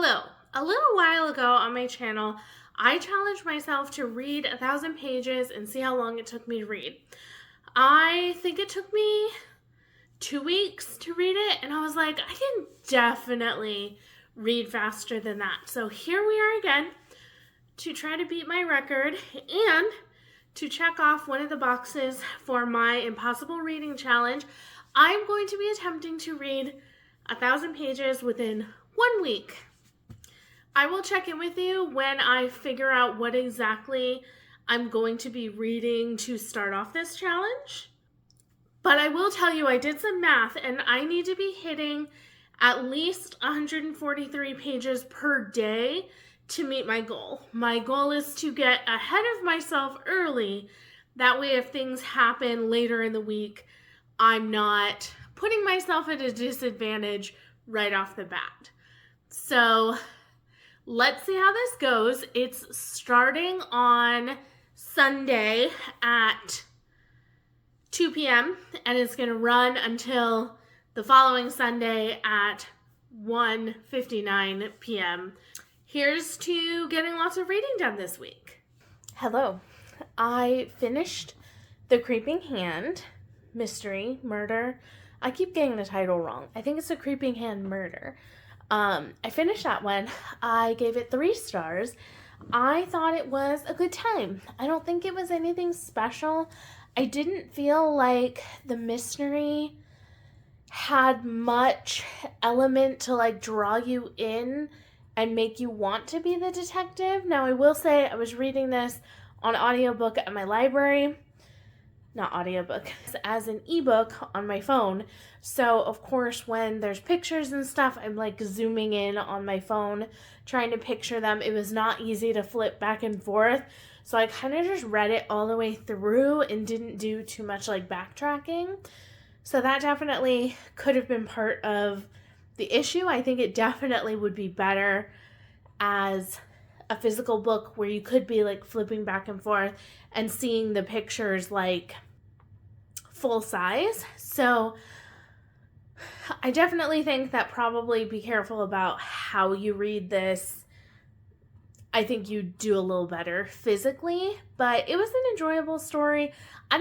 Hello. A little while ago on my channel, I challenged myself to read 1,000 pages and see how long it took me to read. I think it took me 2 weeks to read it, and I was like, I can definitely read faster than that. So here we are again to try to beat my record and to check off one of the boxes for my Impossible Reading Challenge. I'm going to be attempting to read 1,000 pages within 1 week. I will check in with you when I figure out what exactly I'm going to be reading to start off this challenge. But I will tell you, I did some math and I need to be hitting at least 143 pages per day to meet my goal. My goal is to get ahead of myself early. That way, if things happen later in the week, I'm not putting myself at a disadvantage right off the bat. So let's see how this goes. It's starting on Sunday at 2 p.m. and it's going to run until the following Sunday at 1:59 p.m. Here's to getting lots of reading done this week. Hello. I finished The Creeping Hand Mystery Murder. I keep getting the title wrong. I think it's The Creeping Hand Murder. I finished that one. I gave it 3 stars. I thought it was a good time. I don't think it was anything special. I didn't feel like the mystery had much element to draw you in and make you want to be the detective. Now, I will say I was reading this on audiobook at my library. Not audiobook, as an ebook on my phone. So, of course, when there's pictures and stuff, I'm zooming in on my phone, trying to picture them. It was not easy to flip back and forth. So I kind of just read it all the way through and didn't do too much backtracking. So that definitely could have been part of the issue. I think it definitely would be better as a physical book where you could be flipping back and forth and seeing the pictures full size. So I definitely think that probably be careful about how you read this. I think you do a little better physically, but it was an enjoyable story. I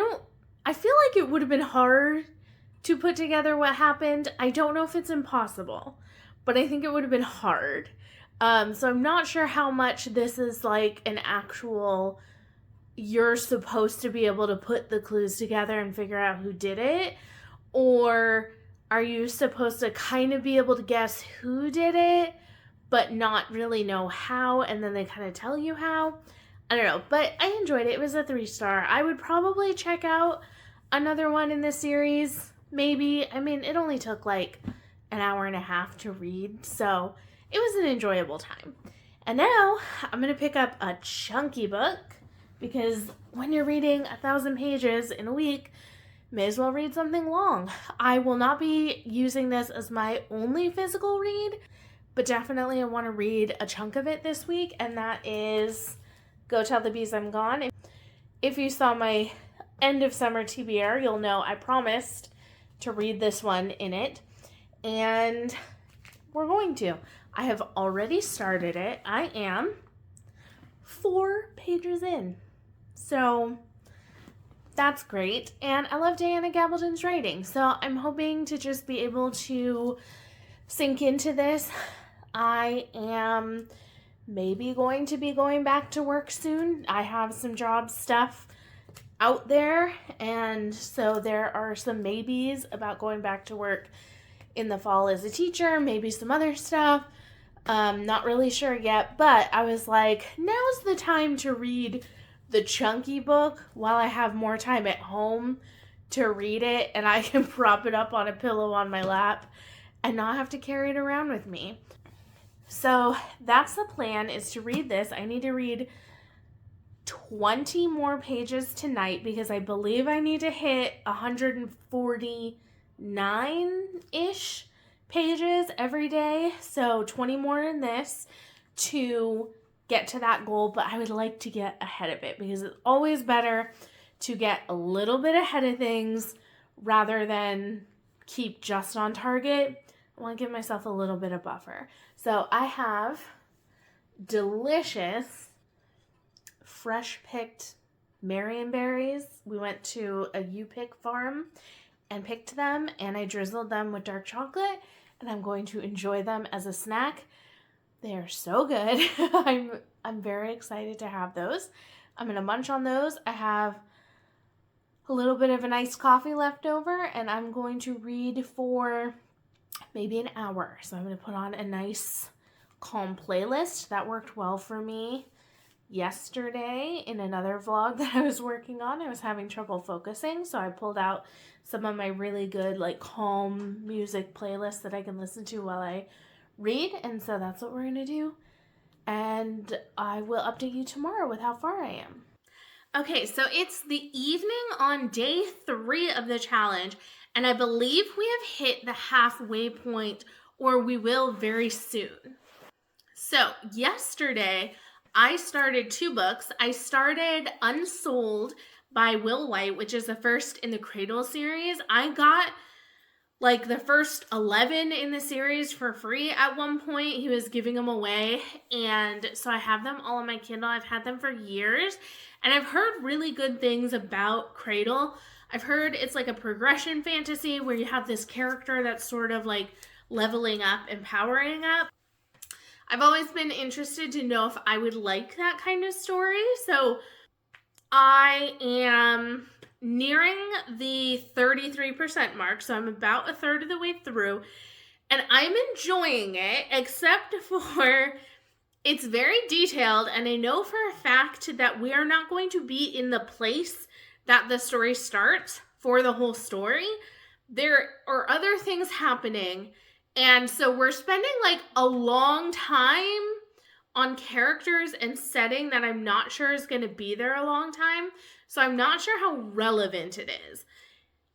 feel like it would have been hard to put together what happened. I don't know if it's impossible, but I think it would have been hard. So I'm not sure how much this is an actual, you're supposed to be able to put the clues together and figure out who did it, or are you supposed to kind of be able to guess who did it, but not really know how, and then they kind of tell you how? I don't know, but I enjoyed it. It was a 3-star. I would probably check out another one in this series, maybe. I mean, it only took an hour and a half to read, so it was an enjoyable time. And now I'm going to pick up a chunky book, because when you're reading 1,000 pages in a week, may as well read something long. I will not be using this as my only physical read, but definitely I want to read a chunk of it this week, and that is Go Tell the Bees I'm Gone. If you saw my end of summer TBR, you'll know I promised to read this one in it, and we're going to. I have already started it. I am 4 pages in, so that's great, and I love Diana Gabaldon's writing, so I'm hoping to just be able to sink into this. I am maybe going to be going back to work soon. I have some job stuff out there, and so there are some maybes about going back to work in the fall as a teacher, maybe some other stuff. Not really sure yet, but I was like, now's the time to read the chunky book while I have more time at home to read it, and I can prop it up on a pillow on my lap and not have to carry it around with me. So that's the plan, is to read this. I need to read 20 more pages tonight because I believe I need to hit 149-ish pages every day. So 20 more in this to get to that goal, but I would like to get ahead of it because it's always better to get a little bit ahead of things rather than keep just on target. I want to give myself a little bit of buffer. So I have delicious fresh picked Marionberries. We went to a U-Pick farm and picked them, and I drizzled them with dark chocolate, and I'm going to enjoy them as a snack. They are so good. I'm very excited to have those. I'm going to munch on those. I have a little bit of an iced coffee left over, and I'm going to read for maybe an hour. So I'm going to put on a nice calm playlist. That worked well for me yesterday in another vlog that I was working on. I was having trouble focusing, so I pulled out some of my really good like calm music playlists that I can listen to while I read, and so that's what we're going to do. And I will update you tomorrow with how far I am. Okay, so it's the evening on day 3 of the challenge, and I believe we have hit the halfway point, or we will very soon. So yesterday, I started 2 books. I started Unsold by Will White, which is the first in the Cradle series. I got like the first 11 in the series for free at one point. He was giving them away, and so I have them all on my Kindle. I've had them for years, and I've heard really good things about Cradle. I've heard it's like a progression fantasy where you have this character that's sort of like leveling up and powering up. I've always been interested to know if I would like that kind of story, so I am nearing the 33% mark, so I'm about a third of the way through, and I'm enjoying it, except for it's very detailed, and I know for a fact that we are not going to be in the place that the story starts for the whole story. There are other things happening, and so we're spending like a long time on characters and setting that I'm not sure is going to be there a long time. So I'm not sure how relevant it is.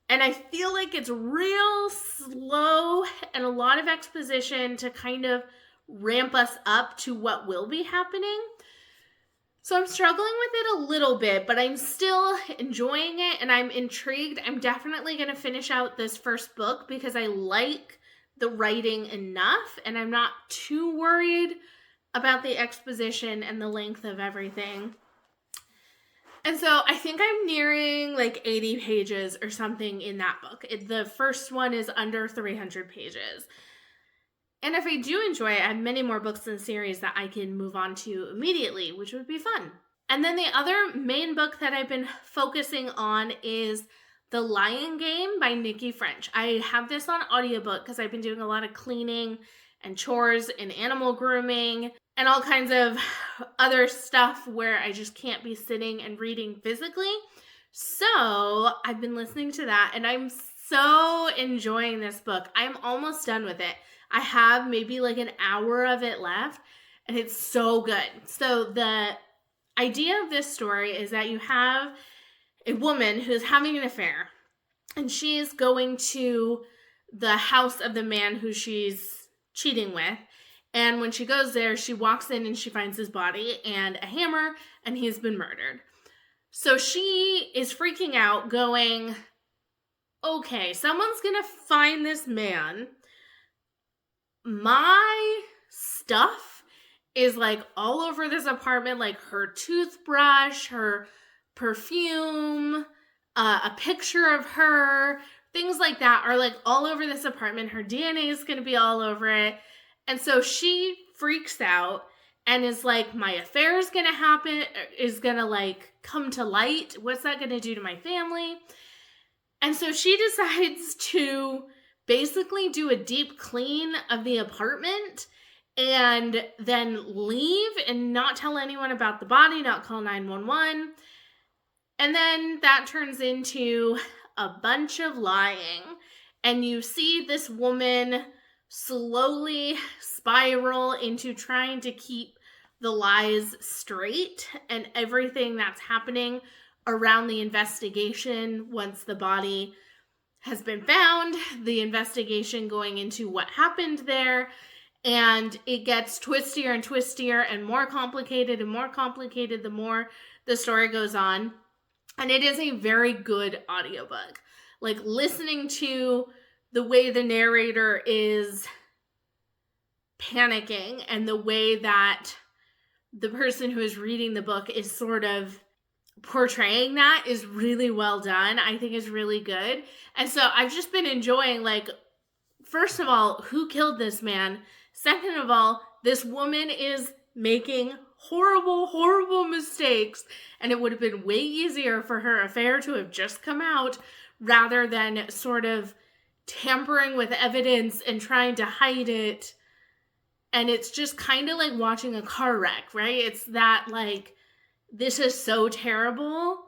And I feel like it's real slow and a lot of exposition to kind of ramp us up to what will be happening. So I'm struggling with it a little bit, but I'm still enjoying it and I'm intrigued. I'm definitely going to finish out this first book because I like the writing enough and I'm not too worried about the exposition and the length of everything. And so I think I'm nearing like 80 pages or something in that book. The first one is under 300 pages. And if I do enjoy it, I have many more books in the series that I can move on to immediately, which would be fun. And then the other main book that I've been focusing on is The Lion Game by Nikki French. I have this on audiobook because I've been doing a lot of cleaning and chores and animal grooming and all kinds of other stuff where I just can't be sitting and reading physically. So I've been listening to that and I'm so enjoying this book. I'm almost done with it. I have maybe like an hour of it left and it's so good. So the idea of this story is that you have a woman who's having an affair and she's going to the house of the man who she's cheating with. And when she goes there, she walks in and she finds his body and a hammer and he's been murdered. So she is freaking out going, okay, someone's gonna find this man. My stuff is like all over this apartment, like her toothbrush, her perfume, a picture of her, things like that are like all over this apartment. Her DNA is going to be all over it. And so she freaks out and is like, my affair is going to happen, is going to like come to light. What's that going to do to my family? And so she decides to basically do a deep clean of the apartment and then leave and not tell anyone about the body, not call 911. And then that turns into a bunch of lying. And you see this woman slowly spiral into trying to keep the lies straight and everything that's happening around the investigation once the body has been found, the investigation going into what happened there, and it gets twistier and twistier and more complicated the more the story goes on. And it is a very good audiobook. Like listening to the way the narrator is panicking, and the way that the person who is reading the book is sort of portraying that is really well done. I think is really good. And so I've just been enjoying, like, first of all, who killed this man? Second of all, this woman is making horrible, horrible mistakes, and it would have been way easier for her affair to have just come out rather than sort of tampering with evidence and trying to hide it. And it's just kind of like watching a car wreck, right? It's that, like, this is so terrible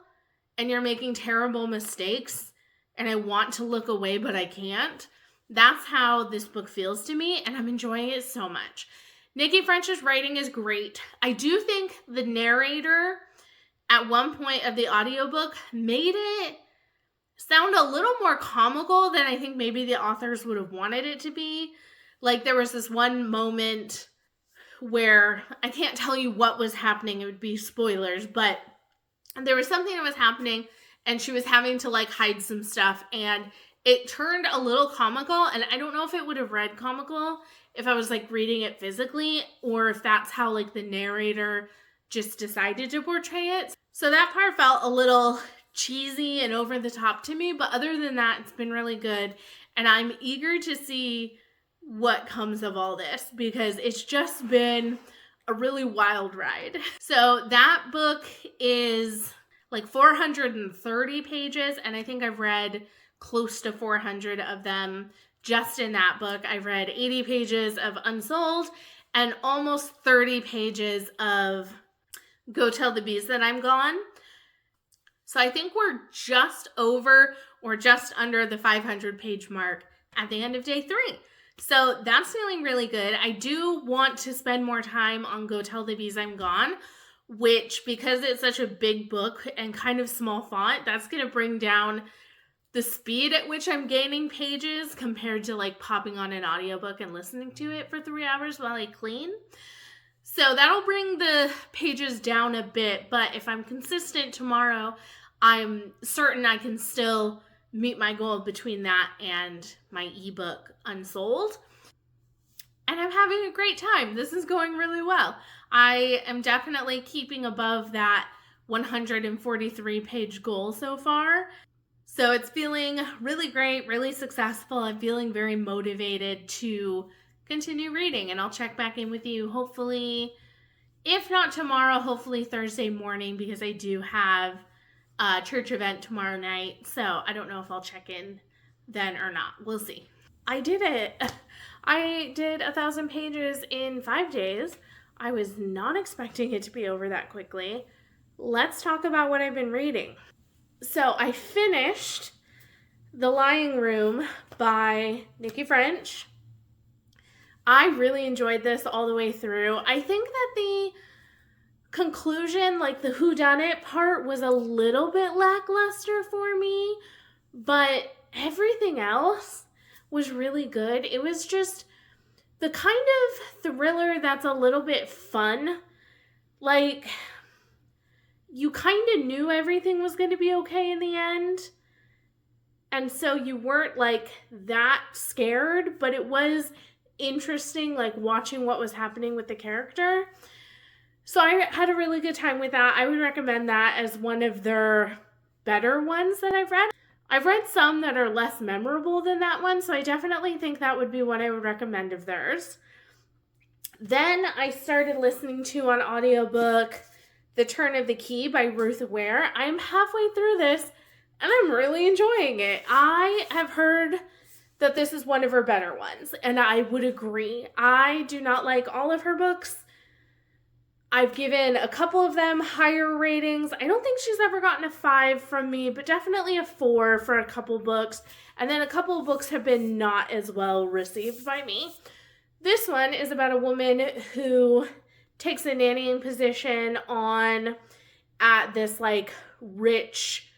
and you're making terrible mistakes and I want to look away, but I can't. That's how this book feels to me, and I'm enjoying it so much. Nikki French's writing is great. I do think the narrator at one point of the audiobook made it sound a little more comical than I think maybe the authors would have wanted it to be. Like, there was this one moment where I can't tell you what was happening. It would be spoilers, but there was something that was happening and she was having to, like, hide some stuff, and it turned a little comical, and I don't know if it would have read comical if I was, like, reading it physically, or if that's how, like, the narrator just decided to portray it. So that part felt a little cheesy and over the top to me, but other than that, it's been really good, and I'm eager to see what comes of all this, because it's just been a really wild ride. So that book is like 430 pages, and I think I've read close to 400 of them just in that book. I've read 80 pages of Unsouled and almost 30 pages of Go Tell the Bees That I'm Gone. So I think we're just over or just under the 500 page mark at the end of day 3. So that's feeling really good. I do want to spend more time on Go Tell the Bees I'm Gone, which, because it's such a big book and kind of small font, that's going to bring down the speed at which I'm gaining pages compared to, like, popping on an audiobook and listening to it for 3 hours while I clean. So that'll bring the pages down a bit, but if I'm consistent tomorrow, I'm certain I can still meet my goal between that and my ebook Unsouled. And I'm having a great time. This is going really well. I am definitely keeping above that 143 page goal so far. So it's feeling really great, really successful. I'm feeling very motivated to continue reading, and I'll check back in with you hopefully, if not tomorrow, hopefully Thursday morning, because I do have a church event tomorrow night. So I don't know if I'll check in then or not. We'll see. I did it. I did 1,000 pages in 5 days. I was not expecting it to be over that quickly. Let's talk about what I've been reading. So I finished The Lying Room by Nikki French. I really enjoyed this all the way through. I think that the conclusion, like the whodunit part, was a little bit lackluster for me, but everything else was really good. It was just the kind of thriller that's a little bit fun. Like, you kind of knew everything was going to be okay in the end, and so you weren't, like, that scared, but it was interesting, like, watching what was happening with the character. So I had a really good time with that. I would recommend that as one of their better ones that I've read. I've read some that are less memorable than that one, so I definitely think that would be what I would recommend of theirs. Then I started listening to on audiobook The Turn of the Key by Ruth Ware. I'm halfway through this, and I'm really enjoying it. I have heard that this is one of her better ones, and I would agree. I do not like all of her books. I've given a couple of them higher ratings. I don't think she's ever gotten a 5 from me, but definitely a 4 for a couple books. And then a couple of books have been not as well received by me. This one is about a woman who takes a nannying position at this, like, rich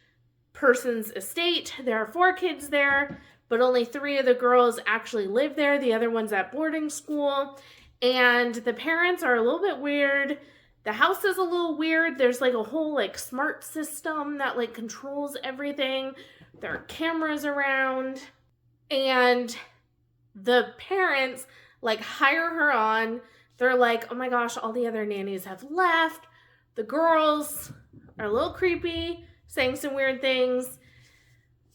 person's estate. There are 4 kids there, but only 3 of the girls actually live there. The other one's at boarding school. And the parents are a little bit weird. The house is a little weird. There's, like, a whole, like, smart system that, like, controls everything. There are cameras around. And the parents like hire her on. They're like, oh my gosh, all the other nannies have left. The girls are a little creepy, saying some weird things.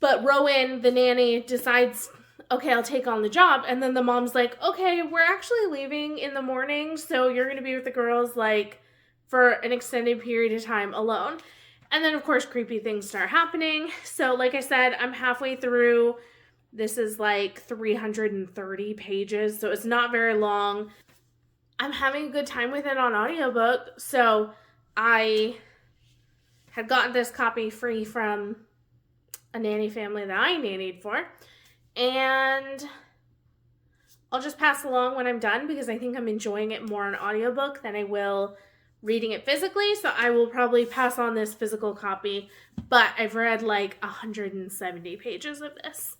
But Rowan, the nanny, decides, okay, I'll take on the job. And then the mom's like, okay, we're actually leaving in the morning, so you're going to be with the girls, like, for an extended period of time alone. And then, of course, creepy things start happening. So, like I said, I'm halfway through. This is like 330 pages, so it's not very long. I'm having a good time with it on audiobook. So I had gotten this copy free from a nanny family that I nannied for. And I'll just pass along when I'm done because I think I'm enjoying it more on audiobook than I will reading it physically. So I will probably pass on this physical copy, but I've read like 170 pages of this.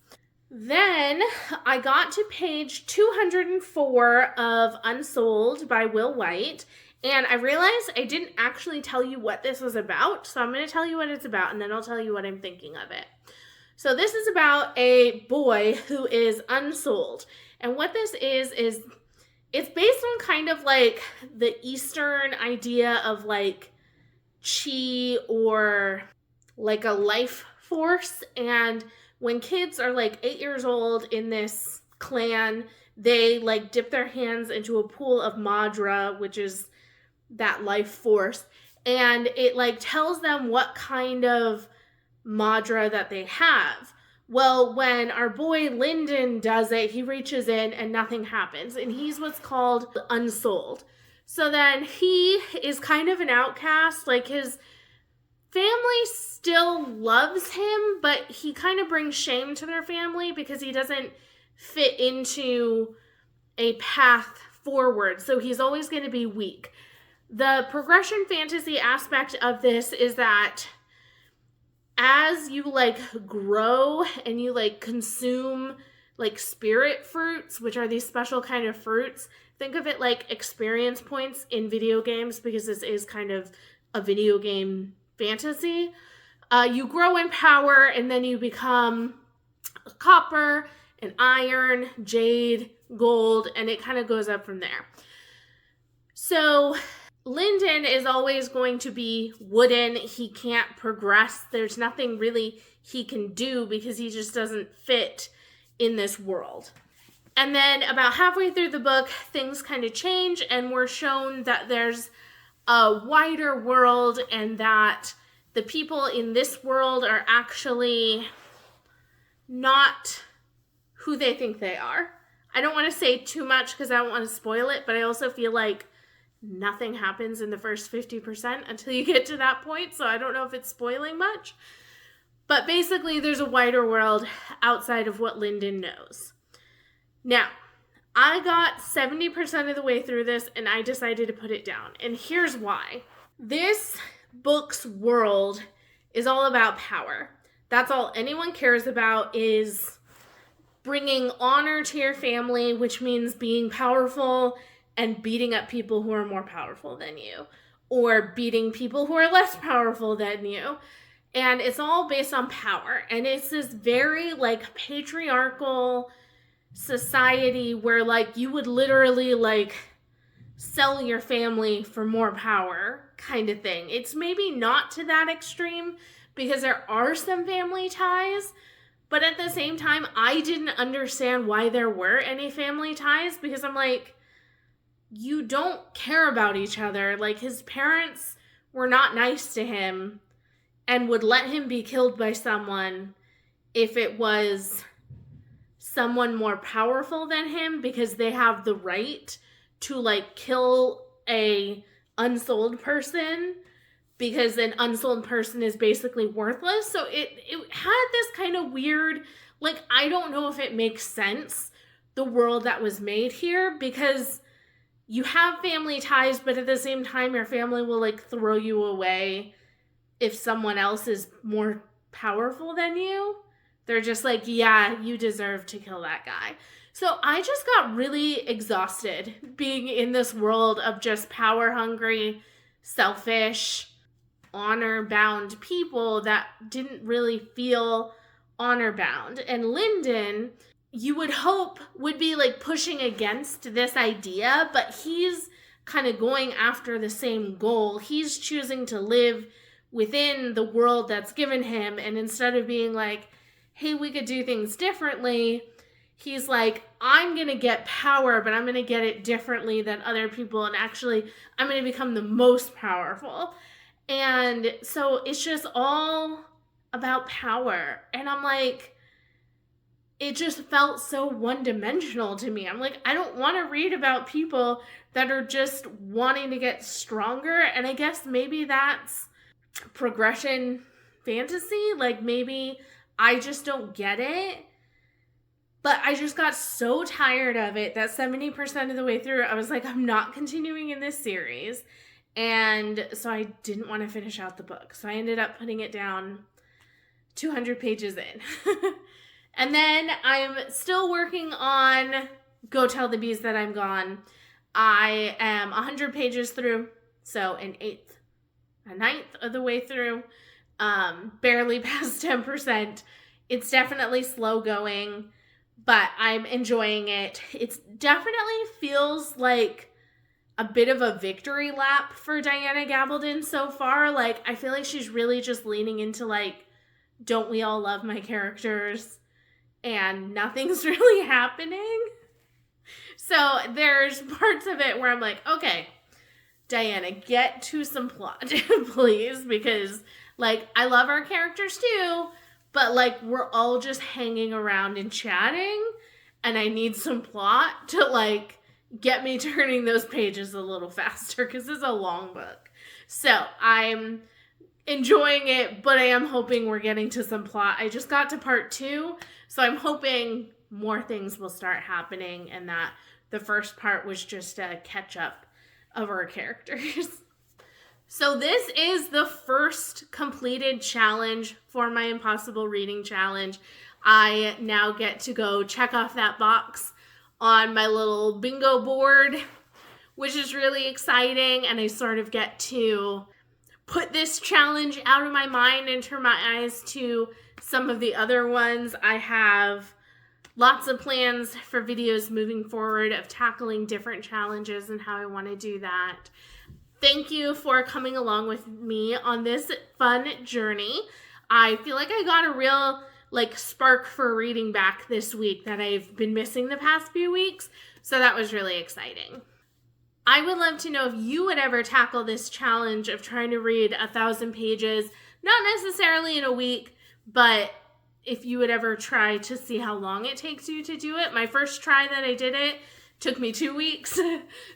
Then I got to page 204 of Unsold by Will White, and I realized I didn't actually tell you what this was about, so I'm going to tell you what it's about, and then I'll tell you what I'm thinking of it. So this is about a boy who is unsold, and what this is it's based on kind of like the Eastern idea of like chi or like a life force, and when kids are like 8 years old in this clan, they like dip their hands into a pool of Madra, which is that life force, and it like tells them what kind of Madra that they have. Well, when our boy Lyndon does it, he reaches in and nothing happens, and he's what's called unsold. So then he is kind of an outcast, like his family still loves him, but he kind of brings shame to their family because he doesn't fit into a path forward. So he's always going to be weak. The progression fantasy aspect of this is that as you like grow and you like consume like spirit fruits, which are these special kind of fruits, think of it like experience points in video games because this is kind of a video game fantasy. You grow in power and then you become copper and iron, jade, gold, and it kind of goes up from there. So Lyndon is always going to be wooden. He can't progress. There's nothing really he can do because he just doesn't fit in this world. And then about halfway through the book, things kind of change and we're shown that there's a wider world and that the people in this world are actually not who they think they are. I don't want to say too much because I don't want to spoil it, but I also feel like nothing happens in the first 50% until you get to that point, so I don't know if it's spoiling much. But basically, there's a wider world outside of what Lyndon knows. Now, I got 70% of the way through this and I decided to put it down. And here's why. This book's world is all about power. That's all anyone cares about is bringing honor to your family, which means being powerful and beating up people who are more powerful than you, or beating people who are less powerful than you. And it's all based on power. And it's this very like patriarchal society where like you would literally like sell your family for more power kind of thing. It's maybe not to that extreme because there are some family ties, but at the same time, I didn't understand why there were any family ties because I'm like, you don't care about each other. Like his parents were not nice to him and would let him be killed by someone if it was someone more powerful than him because they have the right to like kill a unsold person because an unsold person is basically worthless. So it had this kind of weird, like, I don't know if it makes sense, the world that was made here, because you have family ties, but at the same time, your family will like throw you away if someone else is more powerful than you. They're just like, yeah, you deserve to kill that guy. So I just got really exhausted being in this world of just power-hungry, selfish, honor-bound people that didn't really feel honor-bound. And Lyndon you would hope would be like pushing against this idea, but he's kind of going after the same goal. He's choosing to live within the world that's given him, and instead of being like, hey, we could do things differently, he's like, I'm going to get power, but I'm going to get it differently than other people, and actually I'm going to become the most powerful. And so it's just all about power. And I'm like, it just felt so one-dimensional to me. I'm like, I don't want to read about people that are just wanting to get stronger. And I guess maybe that's progression fantasy. Like, maybe I just don't get it. But I just got so tired of it that 70% of the way through, I was like, I'm not continuing in this series. And so I didn't want to finish out the book. So I ended up putting it down 200 pages in. And then I'm still working on Go Tell the Bees That I'm Gone. I am 100 pages through, so a ninth of the way through, barely past 10%. It's definitely slow going, but I'm enjoying it. It definitely feels like a bit of a victory lap for Diana Gabaldon so far. Like, I feel like she's really just leaning into, like, don't we all love my characters? And nothing's really happening. So there's parts of it where I'm like, okay, Diana, get to some plot, please. Because, like, I love our characters too, but, like, we're all just hanging around and chatting. And I need some plot to, like, get me turning those pages a little faster, because it's a long book. So I'm enjoying it, but I am hoping we're getting to some plot. I just got to part 2, so I'm hoping more things will start happening and that the first part was just a catch up of our characters. So this is the first completed challenge for my Impossible Reading Challenge. I now get to go check off that box on my little bingo board, which is really exciting, and I sort of get to put this challenge out of my mind and turn my eyes to some of the other ones. I have lots of plans for videos moving forward of tackling different challenges and how I want to do that. Thank you for coming along with me on this fun journey. I feel like I got a real, like, spark for reading back this week that I've been missing the past few weeks, so that was really exciting. I would love to know if you would ever tackle this challenge of trying to read 1,000 pages, not necessarily in a week, but if you would ever try to see how long it takes you to do it. My first try that I did it took me 2 weeks,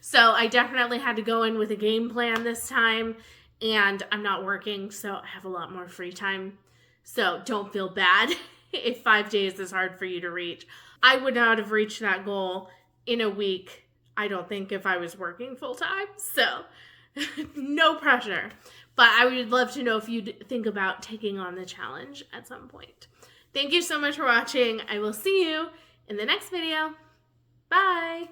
so I definitely had to go in with a game plan this time, and I'm not working, so I have a lot more free time, so don't feel bad if 5 days is hard for you to reach. I would not have reached that goal in a week, I don't think, if I was working full-time, so no pressure. But I would love to know if you'd think about taking on the challenge at some point. Thank you so much for watching. I will see you in the next video. Bye!